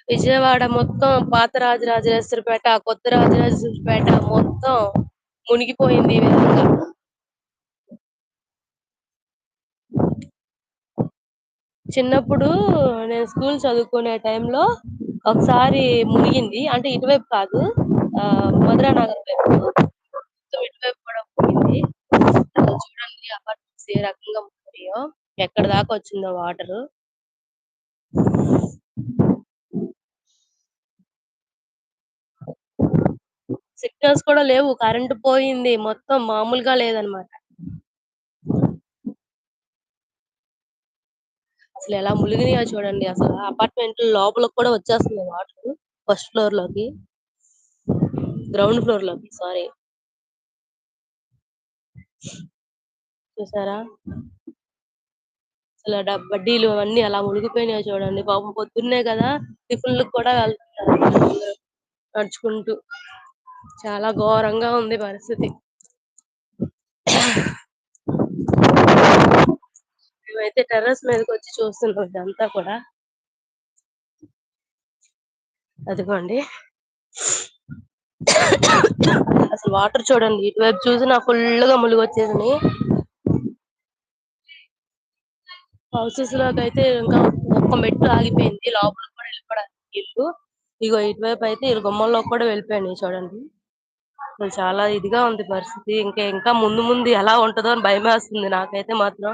విజయవాడ మొత్తం పాత రాజరాజేశ్వరిపేట, కొత్త రాజరాజేశ్వరిపేట మొత్తం మునిగిపోయింది ఈ విధంగా. చిన్నప్పుడు నేను స్కూల్ చదువుకునే టైంలో ఒకసారి మునిగింది. అంటే ఇటువైపు కాదు. మధురా నగర్ వైపు. మొత్తం ఇటువైపు కూడా మునిగింది. అసలు చూడండి అపార్ట్మెంట్స్ ఏ రకంగా మునిగినాయో. ఎక్కడి దాకా వచ్చిందో వాటరు. సిగ్నల్స్ కూడా లేవు. కరెంట్ పోయింది. మొత్తం మామూలుగా లేదనమాట. అసలు ఎలా మునిగినాయో చూడండి అసల. అపార్ట్మెంట్ లోపలికి కూడా వచ్చేస్తున్నాయి వాటరు. ఫస్ట్ ఫ్లోర్ లోకి. గ్రౌండ్ ఫ్లోర్ లోకి సారీ. చూసారా? అసలు బడ్డీలు అవన్నీ ఎలా మునిగిపోయినాయో చూడండి. పాపం పొద్దున్నే కదా టిఫిన్‌లకి కూడా వెళ్తున్నారు అందరూ నడుచుకుంటూ. చాలా ఘోరంగా ఉంది పరిస్థితి. మేమైతే టెర్రస్ మీదకొచ్చి చూస్తున్నాం ఇదంతా కూడా. అదిగోండి. అసలు వాటర్ చూడండి. ఇటువైపు చూసినా ఫుల్‌గా మునిగొచ్చేసినియి. హౌసెస్ లోకైతే ఇంకా ఒక్క మెట్టు ఆగిపోయింది. లోపలికి కూడా వెళ్ళిపోవడానికి ఇల్లు. ఇగో ఇటువైపు అయితే ఈళ్ళ గుమ్మంలోకి కూడా వెళ్ళిపోయినాయి చూడండి. అసలు చాలా ఇదిగా ఉంది పరిస్థితి. ఇంకా ముందు ముందు ఎలా ఉంటదో అని భయమేస్తుంది నాకైతే మాత్రం.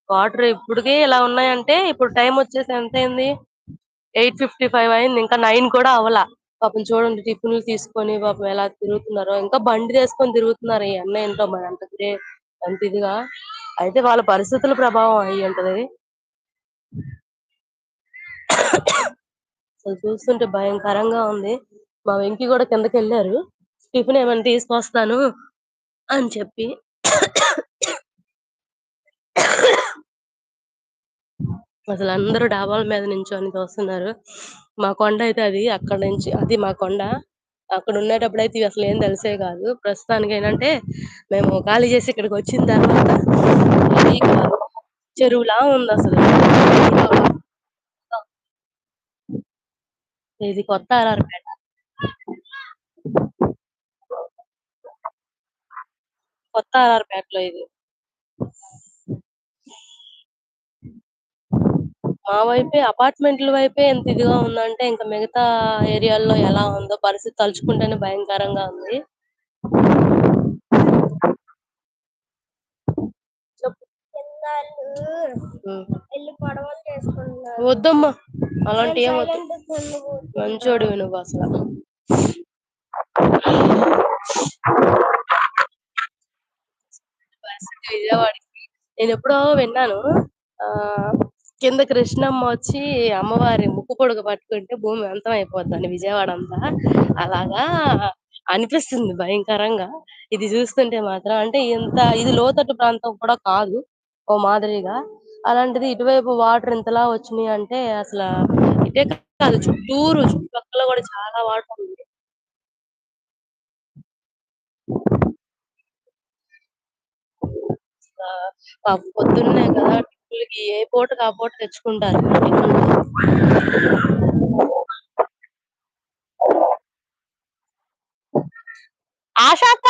వాటర్ ఇప్పటికే ఇలా ఉన్నాయంటే ఇప్పుడు టైం వచ్చేసి ఎంతయింది? 8:55 అయింది. ఇంకా 9 కూడా అవ్వలా. పాపం చూడండి టిఫిన్‌లు తీసుకొని పాపం ఎలా తిరుగుతున్నారో. ఇంకా బండి తీసుకొని తిరుగుతున్నారు ఈ ఎండ ఏంటో మరి అంత ఇదిగా. అయితే వాళ్ళ పరిస్థితుల ప్రభావం అయ్యుంటది. అసలు చూస్తుంటే భయంకరంగా ఉంది. మా వెంకి గూడా కిందకెళ్లారు. టిఫిన్ ఏమైనా తీసుకొస్తాను అని చెప్పి. అసలందరూ డాబాల మీద నించొని చూస్తున్నారు. మా కొండయితే అది. అక్కడి నుంచి అది మా కొండ. అక్కడుండేటప్పుడైతే ఇవసలేం తెలిసేవి గాదు. ప్రస్తుతానికేంటంటే మేము ఖాళీ జేసి ఇక్కడికొచ్చిన తర్వాత ఇది చెరువులా ఉందసలు. ఇది కొత్త ఆర్ఆర్‌పేట. కొత్త ఆర్ఆర్‌పేటలో ఇది. మా వైపే అపార్ట్‌మెంట్‌ల వైపే ఇంత ఇదిగా ఉందంటే ఇంక మిగతా ఏరియాల్లో ఎలా ఉందో పరిస్థితి తలుచుకుంటేనే భయంకరంగా ఉంది. చెప్పు. హ్మ్. వద్దమ్మా! అలాంటియేం వద్దు. మంచోడివి నువ్వసల. పరిస్థితి విజయవాడకి. నేనెప్పుడో విన్నాను. ఆహ్, కింద కృష్ణమ్మ వచ్చి అమ్మవారి ముక్కు పుడక పట్టుకుంటే భూమి అంతం అయిపోద్దని విజయవాడంతా. అలాగా అనిపిస్తుంది భయంకరంగా. ఇది చూస్తుంటే మాత్రం. అంటే ఇది లోతట్టు ప్రాంతం కూడా కాదు. ఓ మాదిరిగా. అలాంటిది ఇటువైపు వాటర్ ఇంతలా వచ్చినియంటే ఇటే కాదు చుట్టుపక్కల గూడా చాలా వాటర్ ఉంది. పాపం పొద్దున్నే కదా టిఫిన్‌లకి ఏ పూటకి ఆ పూట తెచ్చుకుంటారు టిఫిన్‌లు. ఆషాక్క